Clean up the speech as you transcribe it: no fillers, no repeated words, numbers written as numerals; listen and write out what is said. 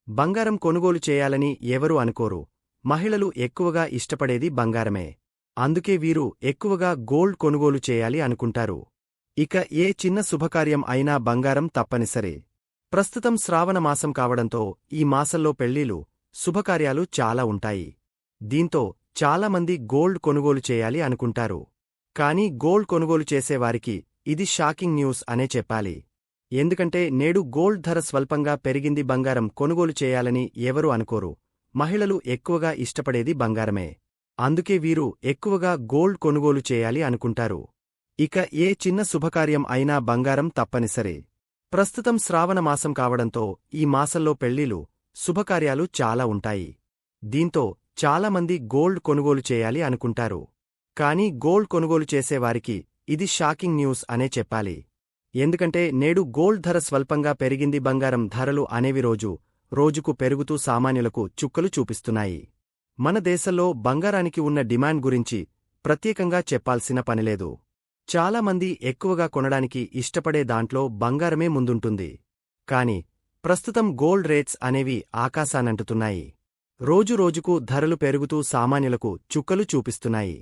బంగారం కొనుగోలు చేయాలని ఎవరూ అనుకోరు. మహిళలు ఎక్కువగా ఇష్టపడేది బంగారమే. అందుకే వీరు ఎక్కువగా గోల్డ్ కొనుగోలు చేయాలి అనుకుంటారు. ఇక ఏ చిన్న శుభకార్యం అయినా బంగారం తప్పనిసరి. ప్రస్తుతం శ్రావణ మాసం కావడంతో ఈ మాసంలో పెళ్లిళ్లు, శుభకార్యాలు చాలా ఉంటాయి. దీంతో చాలామంది గోల్డ్ కొనుగోలు చేయాలి అనుకుంటారు. కానీ గోల్డ్ కొనుగోలు చేసేవారికి ఇది షాకింగ్ న్యూస్ అనే చెప్పాలి. ఎందుకంటే నేడు గోల్డ్ ధర స్వల్పంగా పెరిగింది. బంగారం కొనుగోలు చేయాలని ఎవరూ అనుకోరు. మహిళలు ఎక్కువగా ఇష్టపడేది బంగారమే. అందుకే వీరు ఎక్కువగా గోల్డ్ కొనుగోలు చేయాలి అనుకుంటారు. ఇక ఏ చిన్న శుభకార్యం అయినా బంగారం తప్పనిసరి. ప్రస్తుతం శ్రావణ మాసం కావడంతో ఈ మాసంలో పెళ్లిళ్లు, శుభకార్యాలు చాలా ఉంటాయి. దీంతో చాలామంది గోల్డ్ కొనుగోలు చేయాలి అనుకుంటారు. కానీ గోల్డ్ కొనుగోలు చేసేవారికి ఇది షాకింగ్ న్యూస్ అనే చెప్పాలి. ఎందుకంటే నేడు గోల్డ్ ధర స్వల్పంగా పెరిగింది. బంగారం ధరలు అనేవి రోజుకు పెరుగుతూ సామాన్యులకు చుక్కలు చూపిస్తున్నాయి. మన దేశంలో బంగారానికి ఉన్న డిమాండ్ గురించి ప్రత్యేకంగా చెప్పాల్సిన పనిలేదు. చాలామంది ఎక్కువగా కొనడానికి ఇష్టపడే దాంట్లో బంగారమే ముందుంటుంది. కాని ప్రస్తుతం గోల్డ్ రేట్స్ అనేవి ఆకాశానంటుతున్నాయి. రోజురోజుకు ధరలు పెరుగుతూ సామాన్యులకు చుక్కలు చూపిస్తున్నాయి.